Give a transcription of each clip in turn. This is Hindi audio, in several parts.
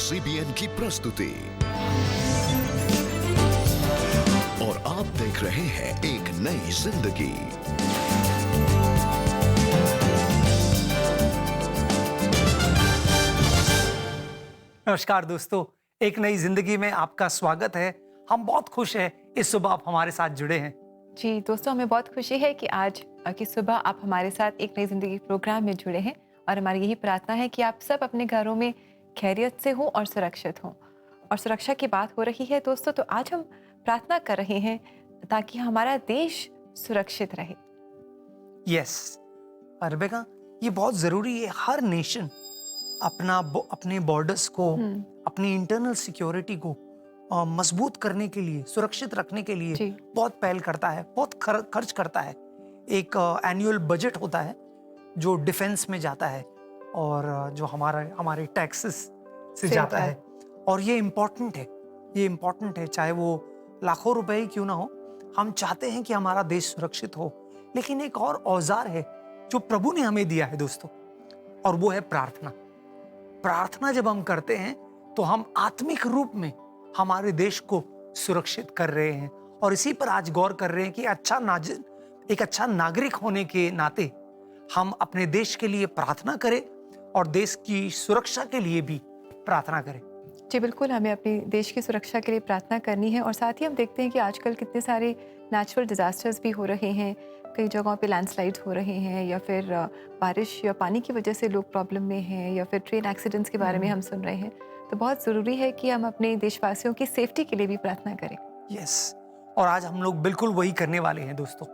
CBN की प्रस्तुति और आप देख रहे हैं एक नई जिंदगी। नमस्कार दोस्तों, एक नई जिंदगी में आपका स्वागत है। हम बहुत खुश हैं इस सुबह आप हमारे साथ जुड़े हैं। जी दोस्तों, हमें बहुत खुशी है कि आज की सुबह आप हमारे साथ एक नई जिंदगी प्रोग्राम में जुड़े हैं और हमारी यही प्रार्थना है कि आप सब अपने घरों में खैरियत से हों और सुरक्षित हों। और सुरक्षा की बात हो रही है दोस्तों, तो आज हम प्रार्थना कर रहे हैं ताकि हमारा देश सुरक्षित रहे। यस रेबेका, ये बहुत जरूरी है। हर नेशन अपने बॉर्डर्स को, अपनी इंटरनल सिक्योरिटी को मजबूत करने के लिए, सुरक्षित रखने के लिए बहुत पहल करता है, बहुत खर्च करता है। एक एनुअल बजट होता है जो डिफेंस में जाता है और जो हमारे टैक्सेस से जाता है। और ये इम्पोर्टेंट है, चाहे वो लाखों रुपए ही क्यों ना हो। हम चाहते हैं कि हमारा देश सुरक्षित हो, लेकिन एक और औजार है जो प्रभु ने हमें दिया है दोस्तों, और वो है प्रार्थना। प्रार्थना जब हम करते हैं तो हम आत्मिक रूप में हमारे देश को सुरक्षित कर रहे हैं। और इसी पर आज गौर कर रहे हैं कि एक अच्छा नागरिक होने के नाते हम अपने देश के लिए प्रार्थना करें और देश की सुरक्षा के लिए भी प्रार्थना करें। जी बिल्कुल, हमें अपने देश की सुरक्षा के लिए प्रार्थना करनी है। और साथ ही हम देखते हैं कि आजकल कितने सारे नेचुरल डिजास्टर्स भी हो रहे हैं। कई जगहों पे लैंडस्लाइड्स हो रहे हैं, या फिर बारिश या पानी की वजह से लोग प्रॉब्लम में हैं, या फिर ट्रेन एक्सीडेंट्स के बारे में हम सुन रहे हैं। तो बहुत ज़रूरी है कि हम अपने देशवासियों की सेफ्टी के लिए भी प्रार्थना करें। यस, और आज हम लोग बिल्कुल वही करने वाले हैं दोस्तों।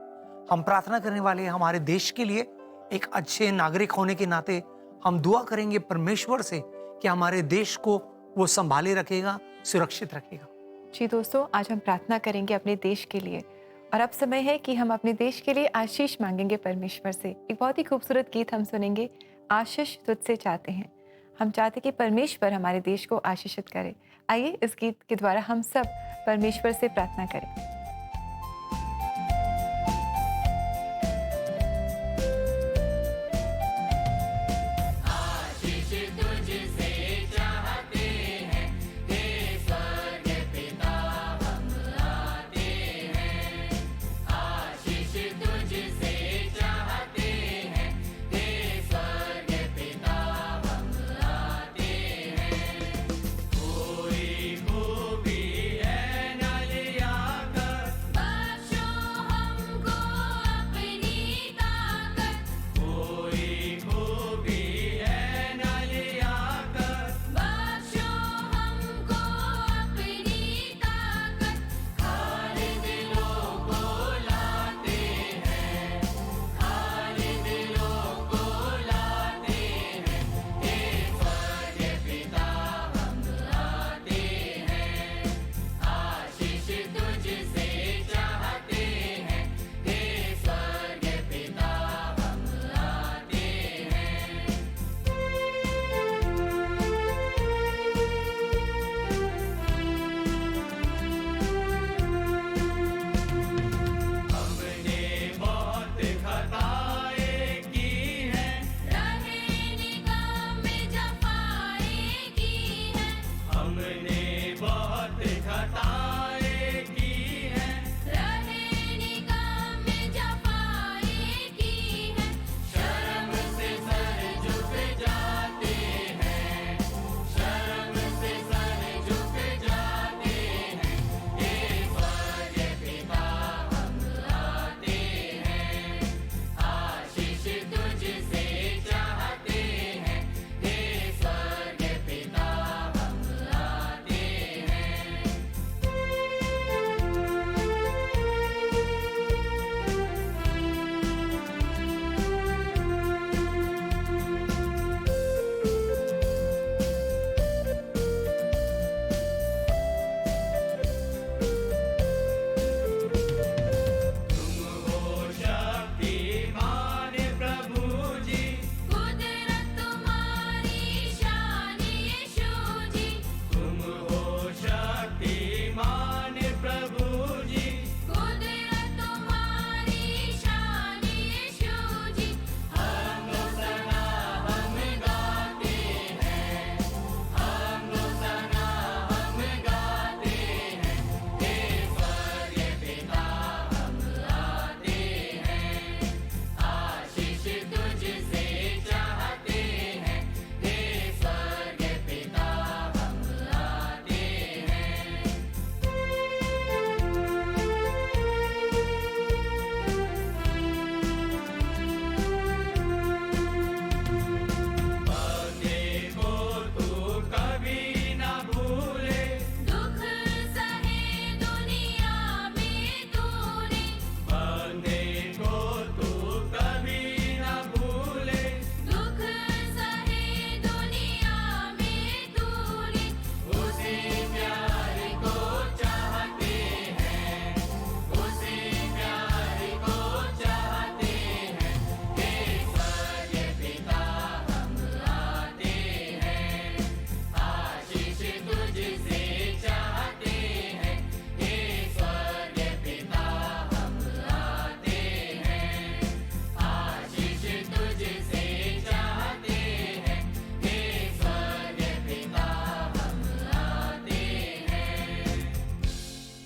हम प्रार्थना करने वाले हैं हमारे देश के लिए। एक अच्छे नागरिक होने के नाते हम दुआ करेंगे परमेश्वर से कि हमारे देश को वो संभाले रखेगा, सुरक्षित रखेगा। जी दोस्तों, आज हम प्रार्थना करेंगे अपने देश के लिए। और अब समय है कि हम अपने देश के लिए आशीष मांगेंगे परमेश्वर से। एक बहुत ही खूबसूरत गीत हम सुनेंगे, आशीष तुझसे चाहते हैं। हम चाहते कि परमेश्वर हमारे देश को आशीषित करे। आइए इस गीत के द्वारा हम सब परमेश्वर से प्रार्थना करें। कोई खूबी है न लिया कर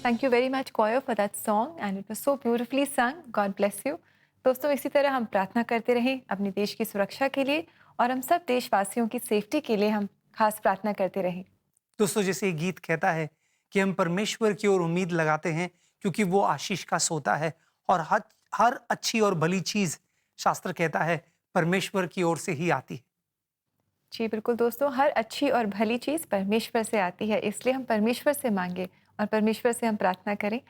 Thank you very much, Choir, for that song, and it was so beautifully sung. God bless you. दोस्तों, इसी तरह हम प्रार्थना करते रहें अपने देश की सुरक्षा के लिए, और हम सब देशवासियों की सेफ्टी के लिए हम खास प्रार्थना करते रहें। दोस्तों, जैसे ये गीत कहता है कि हम परमेश्वर की ओर उम्मीद लगाते हैं क्योंकि वो आशीष का सोता है, और हर अच्छी और भली चीज शास्त्र कहता है परमेश्वर की ओर से ही आती है। जी बिल्कुल दोस्तों, हर अच्छी और भली चीज़ परमेश्वर से आती है, इसलिए हम परमेश्वर से मांगे और परमेश्वर से हम प्रार्थना करें।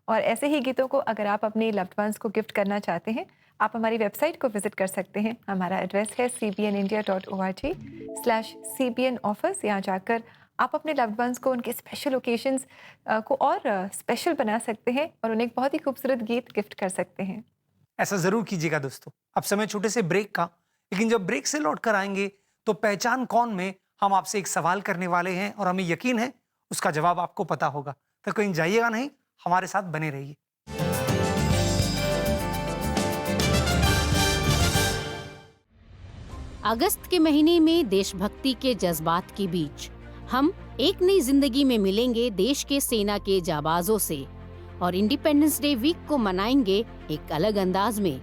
और ऐसे ही गीतों को अगर आप अपने लव्ड वंस को गिफ्ट करना चाहते हैं, आप हमारी वेबसाइट को विजिट कर सकते हैं। हमारा एड्रेस है cbnindia.org/cbnOffers। यहाँ जाकर आप अपने लव्ड वंस को उनके स्पेशल ओकेजन्स को और स्पेशल बना सकते हैं और उन्हें एक बहुत ही खूबसूरत गीत गिफ्ट कर सकते हैं। ऐसा जरूर कीजिएगा दोस्तों। अब समय छोटे से ब्रेक का, लेकिन जब ब्रेक से लौट कर आएंगे तो पहचान कौन में हम आपसे एक सवाल करने वाले हैं, और हमें यकीन है उसका जवाब आपको पता होगा। तो कहीं जाइएगा नहीं, हमारे साथ बने रहिए। अगस्त के महीने में देशभक्ति के जज्बात के बीच हम एक नई जिंदगी में मिलेंगे देश के सेना के जाबाजों से, और इंडिपेंडेंस डे वीक को मनाएंगे एक अलग अंदाज में।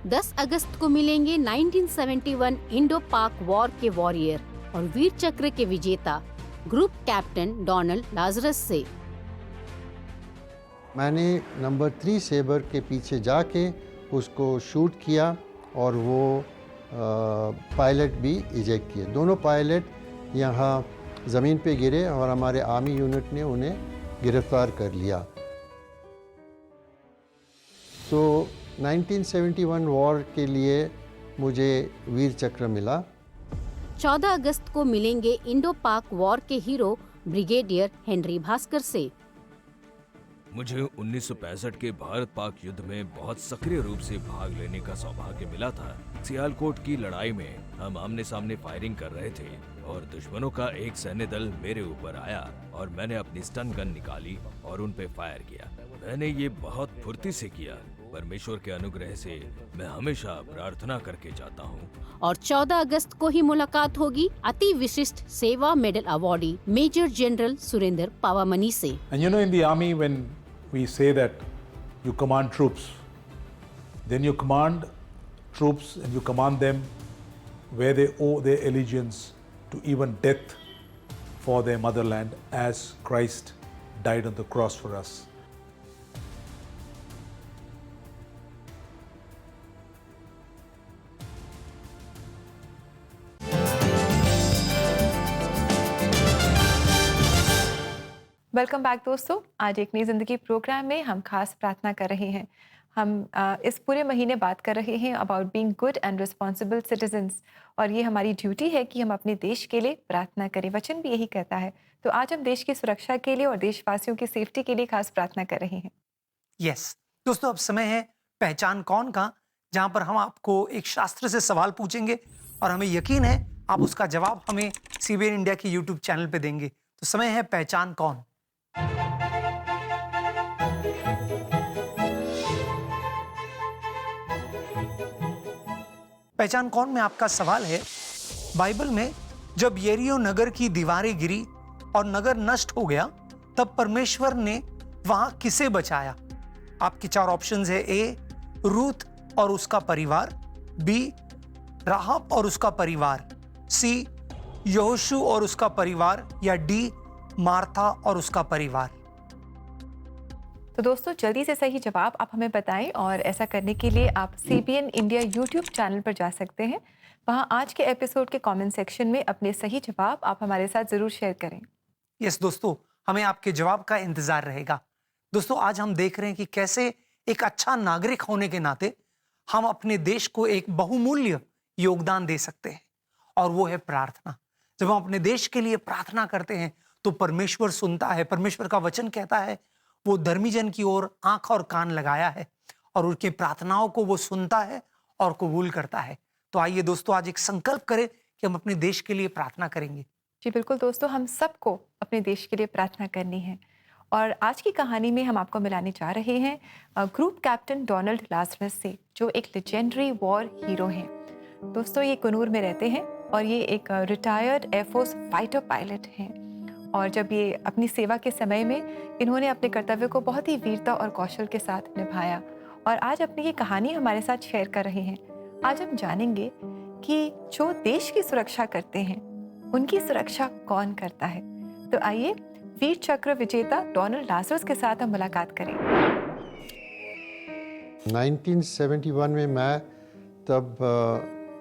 10 अगस्त को मिलेंगे 1971 इंडो पाक वॉर के वॉरियर और वीर चक्र के विजेता ग्रुप कैप्टन डोनाल्ड लाजरस से। मैंने नंबर 3 सेबर के पीछे जाके उसको शूट किया और वो पायलट भी इजेक्ट किए। दोनों पायलट यहाँ ज़मीन पे गिरे और हमारे आर्मी यूनिट ने उन्हें गिरफ्तार कर लिया। तो 1971 वॉर के लिए मुझे वीर चक्र मिला। 14 अगस्त को मिलेंगे इंडो पाक वॉर के हीरो ब्रिगेडियर हेनरी भास्कर से। मुझे 1965 के भारत पाक युद्ध में बहुत सक्रिय रूप से भाग लेने का सौभाग्य मिला था। सियालकोट की लड़ाई में हम आमने सामने फायरिंग कर रहे थे और दुश्मनों का एक सैन्य दल मेरे ऊपर आया और मैंने अपनी स्टन गन निकाली और उन पे फायर किया। मैंने ये बहुत फुर्ती से किया। परमेश्वर के अनुग्रह से मैं हमेशा प्रार्थना करके जाता हूँ। और 14 अगस्त को ही मुलाकात होगी Ati Vishisht Seva medal awardee major general Surender Pawamani से। And you know, in the army, when we say that you command troops, then you command troops and you command them where they owe their allegiance to even death for their motherland, as Christ died on the cross for us. Welcome back दोस्तों। आज एक नई जिंदगी प्रोग्राम में हम खास प्रार्थना कर रहे हैं। हम इस पूरे महीने बात कर रहे हैं about being good and responsible citizens, और ये हमारी ड्यूटी है कि हम अपने देश के लिए प्रार्थना करें। वचन भी यही कहता है। तो आज हम देश की सुरक्षा के लिए और देशवासियों की सेफ्टी के लिए खास प्रार्थना कर रहे हैं। यस दोस्तों, अब समय है पहचान कौन का, जहां पर हम आपको एक शास्त्र से सवाल पूछेंगे और हमें यकीन है आप उसका जवाब हमें सीबीएन इंडिया के यूट्यूब चैनल पे देंगे। तो समय है पहचान कौन। पहचान कौन में आपका सवाल है, बाइबल में जब यरीहो नगर की दीवारें गिरी और नगर नष्ट हो गया, तब परमेश्वर ने वहां किसे बचाया? आपके 4 ऑप्शंस है। ए रूथ और उसका परिवार, बी राहब और उसका परिवार, सी यहोशू और उसका परिवार, या डी मार्था और उसका परिवार। तो दोस्तों, जल्दी से सही जवाब आप हमें बताएं, और ऐसा करने के लिए आप सीबीएन इंडिया यूट्यूब चैनल पर जा सकते हैं। वहां आज के एपिसोड के कमेंट सेक्शन में अपने सही जवाब आप हमारे साथ जरूर शेयर करें। यस दोस्तों, हमें आपके जवाब का इंतजार रहेगा। दोस्तों, आज हम देख रहे हैं कि कैसे एक अच्छा नागरिक होने के नाते हम अपने देश को एक बहुमूल्य योगदान दे सकते हैं, और वो है प्रार्थना। जब हम अपने देश के लिए प्रार्थना करते हैं तो परमेश्वर सुनता है। परमेश्वर का वचन कहता है वो धर्मी जन की ओर आंख और कान लगाया है, और उनकी प्रार्थनाओं को वो सुनता है और कबूल करता है। तो आइए दोस्तों, आज एक संकल्प करें कि हम अपने देश के लिए प्रार्थना करेंगे। जी बिल्कुल दोस्तों, हम सबको अपने देश के लिए प्रार्थना करनी है। और आज की कहानी में हम आपको मिलाने जा रहे हैं ग्रुप कैप्टन डोनाल्ड लाजरस से, जो एक लेजेंडरी वॉर हीरो हैं। दोस्तों, ये कुनूर में रहते हैं और ये एक रिटायर्ड एयरफोर्स फाइटर पायलट हैं। और जब ये अपनी सेवा के समय में इन्होंने अपने कर्तव्य को बहुत ही वीरता और कौशल के साथ निभाया और आज अपनी ये कहानी हमारे साथ शेयर कर रहे हैं। आज हम जानेंगे कि जो देश की सुरक्षा करते हैं उनकी सुरक्षा कौन करता है। तो आइए वीर चक्र विजेता डोनाल्ड लाजरस के साथ हम मुलाकात करें। 1971 में मैं तब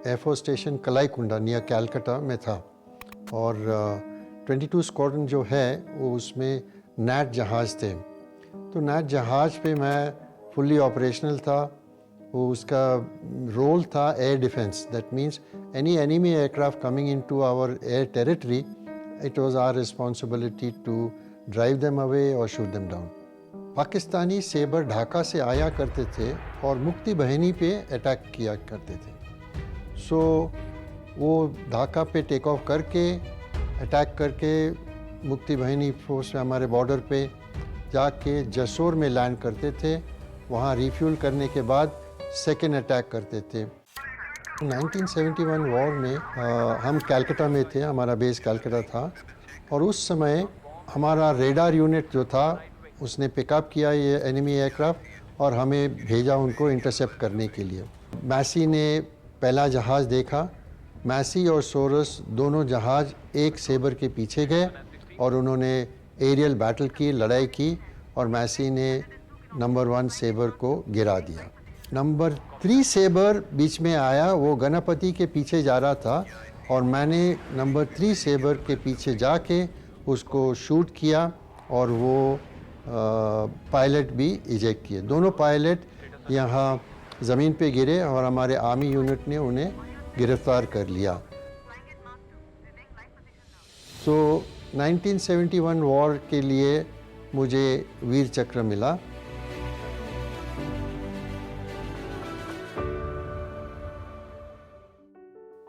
air force station Kalaikunda near Calcutta में था और 22 स्क्वाड्रन जो है वो उसमें नैट जहाज़ थे। तो नैट जहाज़ पे मैं फुल्ली ऑपरेशनल था। वो उसका रोल था air defence, that means any enemy aircraft coming into our air territory, it was our responsibility to drive them away और shoot them down. Pakistani sabre Dhaka से आया करते थे और मुक्ति बहनी पे अटैक किया करते थे। सो वो ढाका पे टेक ऑफ करके अटैक करके मुक्ति बहनी फोर्स में हमारे बॉर्डर पे जाके जसोर में लैंड करते थे। वहाँ रिफ्यूल करने के बाद सेकेंड अटैक करते थे। 1971 वॉर में हम कैलकाटा में थे, हमारा बेस कैलकाटा था और उस समय हमारा रेडार यूनिट जो था उसने पिकअप किया ये एनिमी एयरक्राफ्ट और हमें भेजा उनको इंटरसेप्ट करने के लिए। मैसी ने पहला जहाज़ देखा। मैसी और सोरस दोनों जहाज़ एक सेबर के पीछे गए और उन्होंने एरियल बैटल की, लड़ाई की और मैसी ने नंबर 1 सेबर को गिरा दिया। नंबर 3 सेबर बीच में आया, वो गणपति के पीछे जा रहा था और मैंने नंबर 3 सेबर के पीछे जाके उसको शूट किया और वो पायलट भी इजेक्ट किए। दोनों पायलट यहाँ ज़मीन पे गिरे और हमारे आर्मी यूनिट ने उन्हें गिरफ्तार कर लिया। तो 1971 वॉर के लिए मुझे वीर चक्र मिला।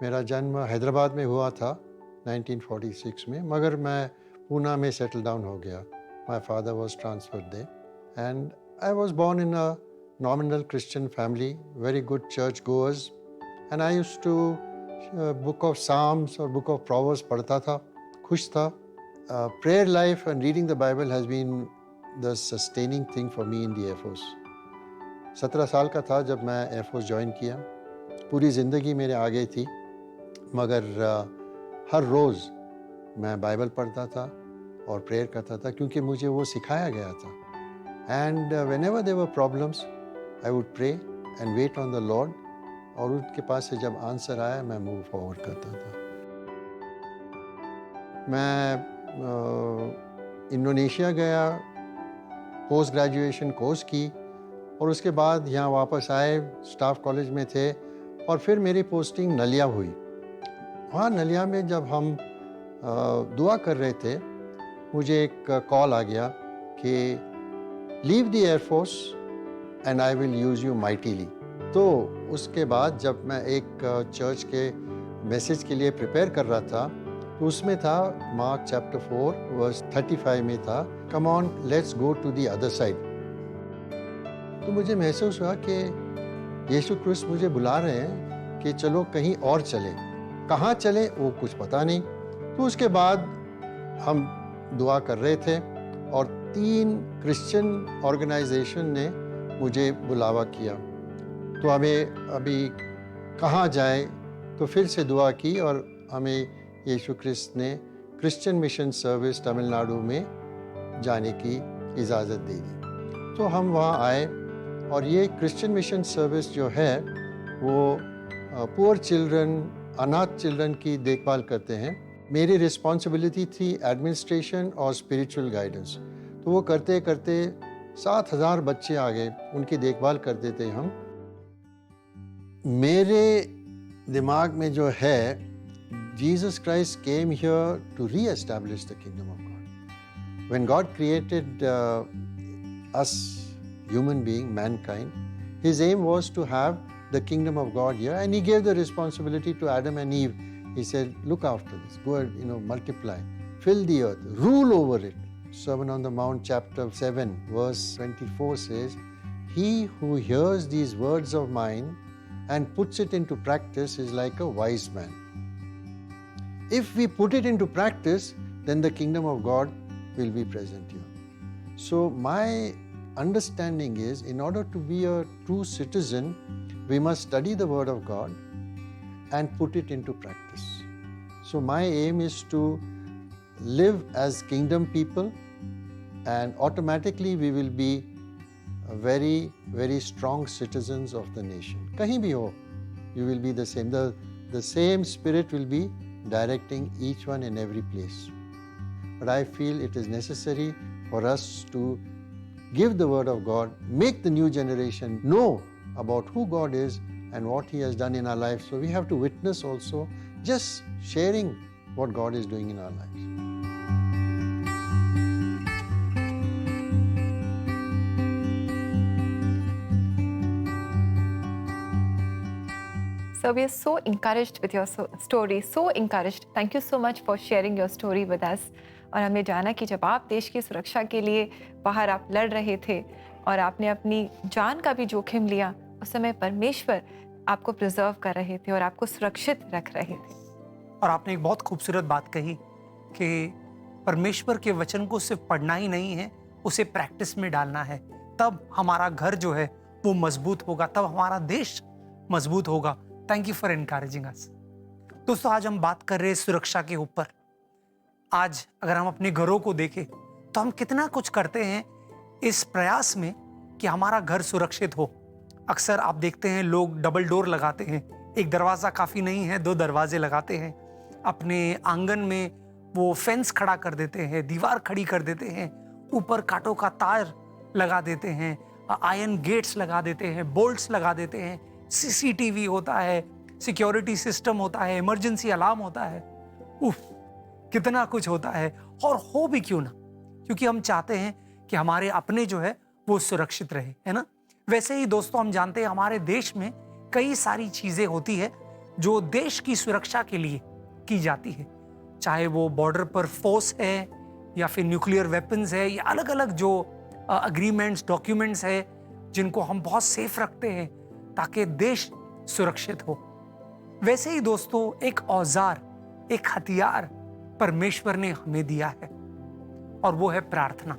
मेरा जन्म हैदराबाद में हुआ था 1946 में, मगर मैं पूना में सेटल डाउन हो गया। My father was transferred there and I was born in a nominal Christian family, very good church goers, and I used to book of Psalms or book of Proverbs पढ़ता था, खुश था। Prayer life and reading the Bible has been the sustaining thing for me in the Air Force. 17 साल का था जब मैं Air Force ज्वाइन किया। पूरी ज़िंदगी मेरे आगे थी, मगर हर रोज़ मैं बाइबल पढ़ता था और प्रेयर करता था क्योंकि मुझे वो सिखाया गया था। And whenever there were problems, I would pray and wait on the Lord और उनके पास से जब आंसर आया मैं मूव फॉरवर्ड करता था। मैं इंडोनेशिया गया, पोस्ट ग्रेजुएशन कोर्स की और उसके बाद यहाँ वापस आए, स्टाफ कॉलेज में थे और फिर मेरी पोस्टिंग नलिया हुई। वहाँ नलिया में जब हम दुआ कर रहे थे, मुझे एक कॉल आ गया कि leave the air force and I will use you mightily. तो उसके बाद जब मैं एक चर्च के मैसेज के लिए प्रिपेयर कर रहा था तो उसमें था मार्क चैप्टर 4 वर्स 35 में था, come on let's go to the other side. तो मुझे महसूस हुआ कि यीशु क्रिस्त मुझे बुला रहे हैं कि चलो कहीं और चले। कहाँ चले वो कुछ पता नहीं। तो उसके बाद हम दुआ कर रहे थे और 3 क्रिश्चियन ऑर्गेनाइजेशन ने मुझे बुलावा किया। तो हमें अभी कहाँ जाए, तो फिर से दुआ की और हमें यीशु क्रिस्त ने क्रिश्चियन मिशन सर्विस तमिलनाडु में जाने की इजाज़त दे दी। तो हम वहाँ आए और ये क्रिश्चियन मिशन सर्विस जो है वो पुअर चिल्ड्रन, अनाथ चिल्ड्रन की देखभाल करते हैं। मेरी रिस्पॉन्सिबिलिटी थी एडमिनिस्ट्रेशन और स्पिरिचुअल गाइडेंस। तो वो करते करते 7,000 बच्चे आ गए, उनकी देखभाल करते थे हम। मेरे दिमाग में जो है, Jesus Christ came here to re-establish the kingdom of God. When God created us human being, mankind, his aim was to have the kingdom of God here, and he gave the responsibility to Adam and Eve. He said, look after this, go and multiply, fill the earth, rule over it. Sermon on the Mount chapter 7 verse 24 says, he who hears these words of mine and puts it into practice is like a wise man. If we put it into practice, then the kingdom of God will be present here. So my understanding is, in order to be a true citizen, we must study the Word of God and put it into practice. So my aim is to live as kingdom people, and automatically we will be very, very strong citizens of the nation. Kahin bhi ho, you will be the same. The same spirit will be directing each one in every place. But I feel it is necessary for us to give the Word of God, make the new generation know about who God is and what He has done in our lives. So we have to witness also, just sharing what God is doing in our lives. So we are so encouraged with your story, so encouraged. Thank you so much for sharing your story with us. और हमने जाना कि जब आप देश की सुरक्षा के लिए बाहर आप लड़ रहे थे और आपने अपनी जान का भी जोखिम लिया, उस समय परमेश्वर आपको प्रिजर्व कर रहे थे और आपको सुरक्षित रख रहे थे। और आपने एक बहुत खूबसूरत बात कही कि परमेश्वर के वचन को सिर्फ पढ़ना ही नहीं है, उसे प्रैक्टिस में डालना है। तब हमारा घर जो है वो मजबूत होगा, तब हमारा देश मजबूत होगा। थैंक यू फॉर एनकरेजिंग अस। दोस्तों, आज हम बात कर रहे हैं सुरक्षा के ऊपर। आज अगर हम अपने घरों को देखें तो हम कितना कुछ करते हैं इस प्रयास में कि हमारा घर सुरक्षित हो। अक्सर आप देखते हैं लोग डबल डोर लगाते हैं, एक दरवाज़ा काफ़ी नहीं है, 2 दरवाजे लगाते हैं। अपने आंगन में वो फेंस खड़ा कर देते हैं, दीवार खड़ी कर देते हैं, ऊपर कांटों का तार लगा देते हैं, आयरन गेट्स लगा देते हैं, बोल्ट्स लगा देते हैं, सीसीटीवी होता है, सिक्योरिटी सिस्टम होता है, इमरजेंसी अलार्म होता है। उफ, कितना कुछ होता है। और हो भी क्यों ना, क्योंकि हम चाहते हैं कि हमारे अपने जो है वो सुरक्षित रहे, है ना। वैसे ही दोस्तों, हम जानते हैं हमारे देश में कई सारी चीजें होती है जो देश की सुरक्षा के लिए की जाती है, चाहे वो बॉर्डर पर फोर्स है या फिर न्यूक्लियर वेपन्स है या अलग अलग जो अग्रीमेंट्स, डॉक्यूमेंट्स है जिनको हम बहुत सेफ रखते हैं ताकि देश सुरक्षित हो। वैसे ही दोस्तों, एक औजार, एक हथियार परमेश्वर ने हमें दिया है और वो है प्रार्थना।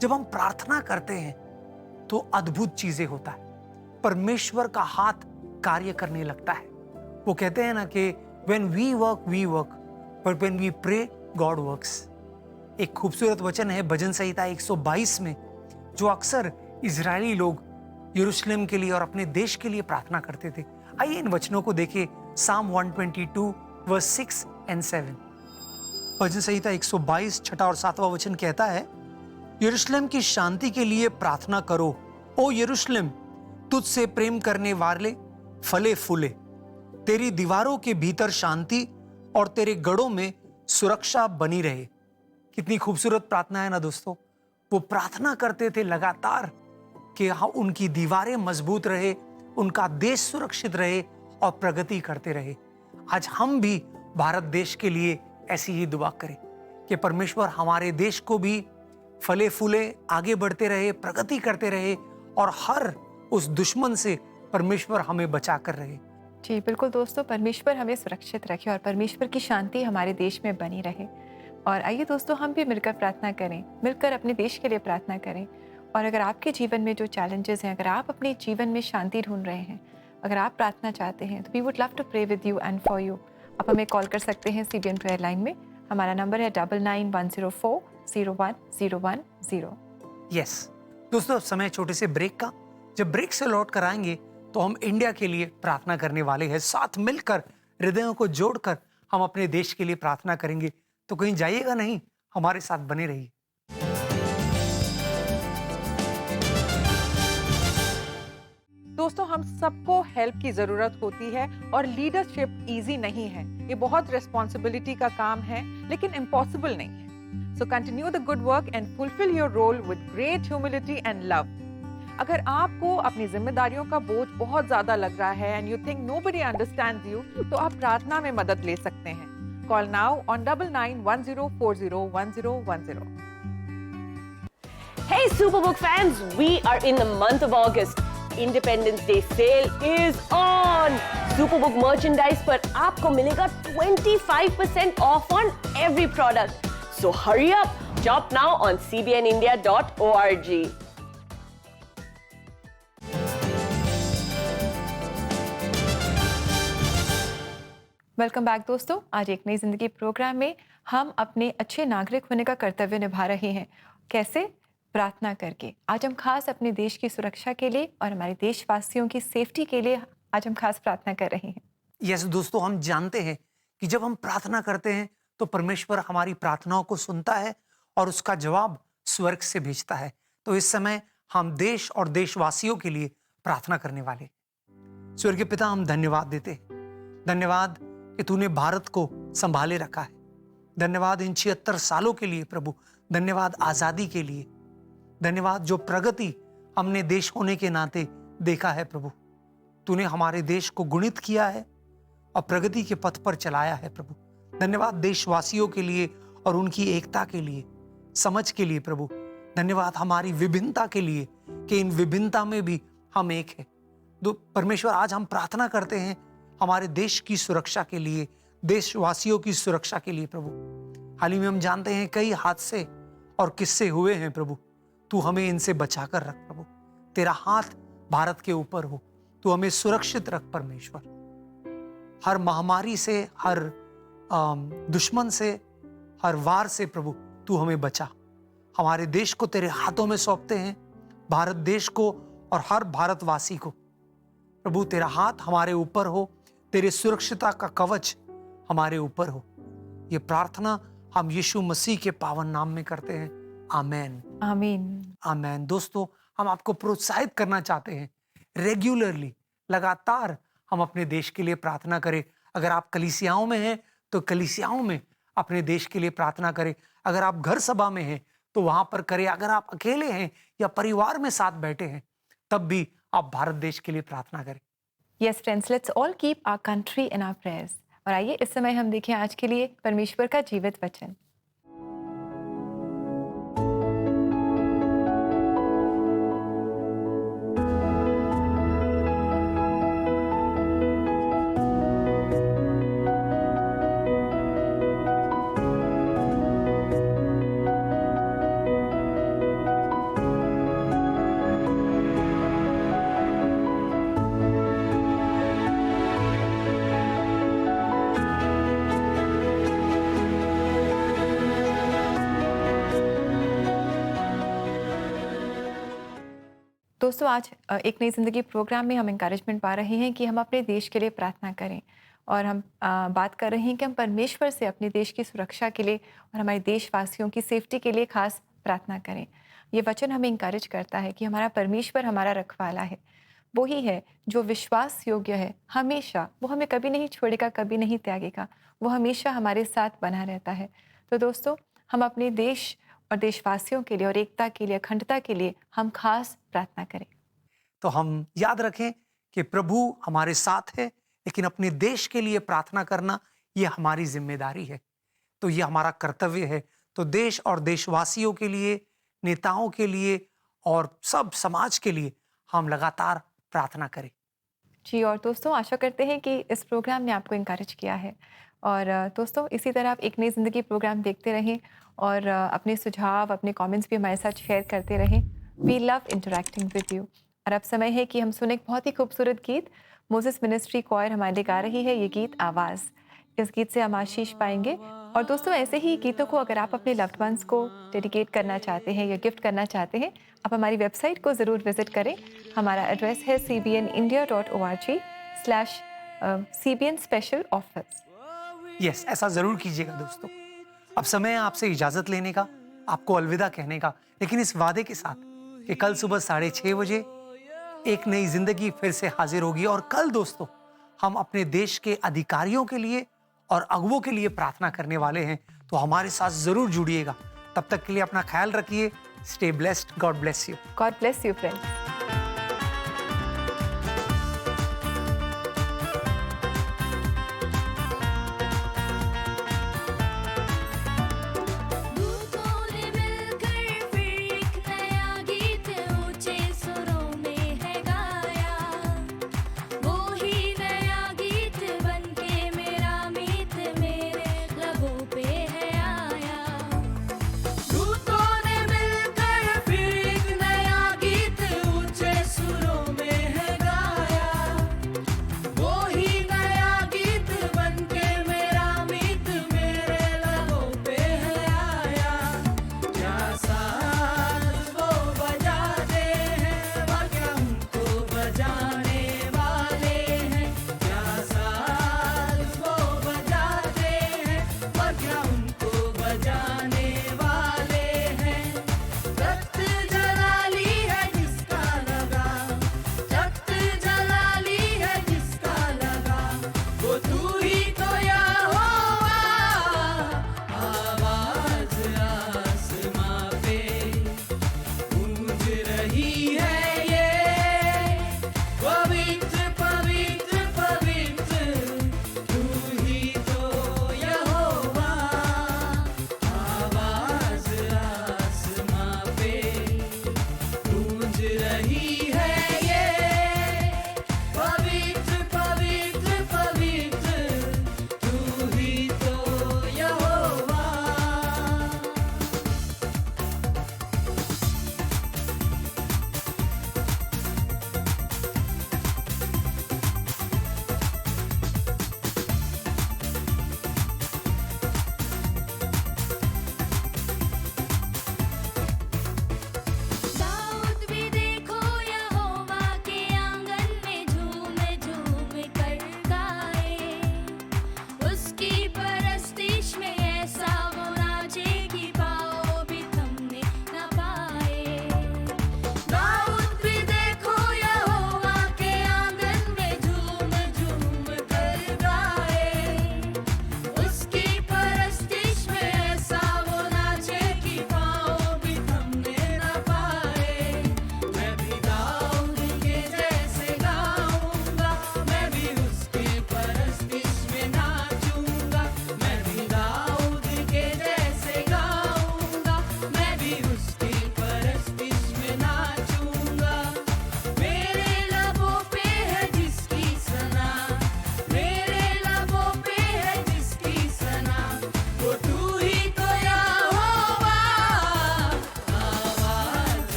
जब हम प्रार्थना करते हैं तो अद्भुत चीजें होता है, परमेश्वर का हाथ कार्य करने लगता है। वो कहते हैं ना कि when we work, but when we pray, God works। एक खूबसूरत वचन है भजन संहिता 122 में, जो अक्सर इजरायली लोग यरूशलेम के लिए और अपने देश के लिए प्रार्थना करते थे। आइए इन वचनों को देखें। साम 122 वर्स 6 and 7। भजन संहिता 122 6 और 7वां वचन कहता है, यरूशलेम की शांति के लिए प्रार्थना करो, ओ यरूशलेम, तुझसे प्रेम करने वाले फले फूले। तेरी दीवारों के भीतर शांति और तेरे गढ़ों में सुरक्षा बनी रहे। कितनी खूबसूरत प्रार्थना है ना दोस्तों। वो प्रार्थना करते थे लगातार कि हाँ, उनकी दीवारें मजबूत रहे, उनका देश सुरक्षित रहे और प्रगति करते रहे। आज हम भी भारत देश के लिए ऐसी ही दुआ करें कि परमेश्वर हमारे देश को भी फले फूले, आगे बढ़ते रहे, प्रगति करते रहे और हर उस दुश्मन से परमेश्वर हमें बचा कर रहे। जी बिल्कुल दोस्तों, परमेश्वर हमें सुरक्षित रखे और परमेश्वर की शांति हमारे देश में बनी रहे। और आइए दोस्तों, हम भी मिलकर प्रार्थना करें, मिलकर अपने देश के लिए प्रार्थना करें। और अगर आपके जीवन में जो चैलेंजेस हैं, अगर आप अपने जीवन में शांति ढूंढ रहे हैं, अगर आप प्रार्थना चाहते हैं, तो we would love to pray with you and for you. आप हमें कॉल कर सकते हैं CBN प्रेयर लाइन में। हमारा नंबर है 9910401010। यस दोस्तों, समय छोटे से ब्रेक का। जब ब्रेक से लौट कर आएंगे तो हम इंडिया के लिए प्रार्थना करने वाले हैं। साथ मिलकर हृदयों को जोड़कर हम अपने देश के लिए प्रार्थना करेंगे। तो कहीं जाइएगा नहीं, हमारे साथ बने रहिए। दोस्तों, हम सबको हेल्प की जरूरत होती है और लीडरशिप इजी नहीं है। ये बहुत रिस्पॉन्सिबिलिटी का काम है, लेकिन इम्पॉसिबल नहीं है। So continue the good work and fulfil your role with great humility and love. अगर आपको अपनी जिम्मेदारियों का बोझ बहुत ज्यादा लग रहा है and you think nobody understands you, तो आप प्रार्थना में मदद ले सकते हैं। Call now on 9910401010। Hey Superbook fans, we are in the month of August. Independence Day sale is on. Superbook merchandise पर आपको मिलेगा 25% of on every product. So hurry up, shop now on cbnindia.org. Welcome back दोस्तों। आज एक नई जिंदगी प्रोग्राम में हम अपने अच्छे नागरिक होने का कर्तव्य निभा रहे हैं। कैसे? प्रार्थना करके। आज हम खास अपने देश की सुरक्षा के लिए और हमारे देशवासियों की सेफ्टी के लिए आज हम खास प्रार्थना कर रहे हैं। यस दोस्तों, हम जानते हैं कि जब हम प्रार्थना करते हैं तो परमेश्वर हमारी प्रार्थनाओं को सुनता है और उसका जवाब स्वर्ग से भेजता है। तो इस समय हम देश और देशवासियों के लिए प्रार्थना करने वाले। स्वर्गीय पिता, हम धन्यवाद देते हैं। धन्यवाद कि तूने भारत को संभाले रखा है। धन्यवाद इन 76 सालों के लिए प्रभु। धन्यवाद आजादी के लिए। धन्यवाद जो प्रगति हमने देश होने के नाते देखा है प्रभु। तूने हमारे देश को गुणित किया है और प्रगति के पथ पर चलाया है प्रभु। धन्यवाद देशवासियों के लिए और उनकी एकता के लिए, समझ के लिए प्रभु। धन्यवाद हमारी विभिन्नता के लिए कि इन विभिन्नता में भी हम एक है। परमेश्वर, आज हम प्रार्थना करते हैं हमारे देश की सुरक्षा के लिए, देशवासियों की सुरक्षा के लिए प्रभु। हाल ही में हम जानते हैं कई हादसे और किस्से हुए हैं प्रभु। तू हमें इनसे बचा कर रख प्रभु। तेरा हाथ भारत के ऊपर हो। तू हमें सुरक्षित रख परमेश्वर। हर महामारी से, हर दुश्मन से, हर वार से प्रभु तू हमें बचा। हमारे देश को तेरे हाथों में सौंपते हैं, भारत देश को और हर भारतवासी को प्रभु। तेरा हाथ हमारे ऊपर हो, तेरे सुरक्षिता का कवच हमारे ऊपर हो। ये प्रार्थना हम यीशु मसीह के पावन नाम में करते हैं। आमेन, आमीन, आमेन। दोस्तों, हम आपको प्रोत्साहित करना चाहते हैं रेगुलरली, लगातार हम अपने देश के लिए प्रार्थना करें। अगर आप कलीसियाओं में हैं तो कलीसियाओं में अपने देश के लिए प्रार्थना करें। अगर आप घर सभा में हैं तो वहां पर करें। अगर आप अकेले हैं या परिवार में साथ बैठे हैं तब भी आप भारत देश के लिए प्रार्थना करें। Yes friends, let's all keep our country in our prayers. और आइए इस समय हम देखें आज के लिए परमेश्वर का जीवित वचन। दोस्तों, आज एक नई ज़िंदगी प्रोग्राम में हम इंकरेजमेंट पा रहे हैं कि हम अपने देश के लिए प्रार्थना करें। और हम बात कर रहे हैं कि हम परमेश्वर से अपने देश की सुरक्षा के लिए और हमारे देशवासियों की सेफ्टी के लिए खास प्रार्थना करें। ये वचन हमें इंकरेज करता है कि हमारा परमेश्वर हमारा रखवाला है। वो ही है जो विश्वास योग्य है हमेशा। वो हमें कभी नहीं छोड़ेगा, कभी नहीं त्यागेगा। वो हमेशा हमारे साथ बना रहता है। तो दोस्तों, हम अपने देश और देशवासियों के लिए और एकता के लिए, अखंडता के लिए हम खास प्रार्थना करें। तो हम याद रखें कि प्रभु हमारे साथ है, लेकिन अपने देश के लिए प्रार्थना करना ये हमारी जिम्मेदारी है। तो ये हमारा कर्तव्य है। तो देश और देशवासियों के लिए, नेताओं के लिए और सब समाज के लिए हम लगातार प्रार्थना करें। जी, और दोस्तों आशा करते हैं कि इस प्रोग्राम ने आपको इंकरेज किया है। और दोस्तों, इसी तरह आप एक नई ज़िंदगी प्रोग्राम देखते रहें और अपने सुझाव, अपने कमेंट्स भी हमारे साथ शेयर करते रहें। We love interacting with you. और अब समय है कि हम सुने एक बहुत ही खूबसूरत गीत। मोसेस मिनिस्ट्री कॉयर हमारे लिए गा रही है ये गीत आवाज़। इस गीत से हम आशीष पाएंगे। और दोस्तों, ऐसे ही गीतों को अगर आप अपने लव्ड वंस को डेडिकेट करना चाहते हैं या गिफ्ट करना चाहते हैं, आप हमारी वेबसाइट को ज़रूर विजिट करें। हमारा एड्रेस है cbnindia.org/cbn स्पेशल ऑफर्स। यस, ऐसा जरूर कीजिएगा दोस्तों। अब समय है आपसे इजाजत लेने का, आपको अलविदा कहने का, लेकिन इस वादे के साथ कि कल सुबह 6:30 बजे एक नई जिंदगी फिर से हाजिर होगी। और कल दोस्तों हम अपने देश के अधिकारियों के लिए और अगुवों के लिए प्रार्थना करने वाले हैं। तो हमारे साथ जरूर जुड़िएगा। तब तक के लिए अपना ख्याल रखिए। Stay blessed. God bless you. God bless you friends.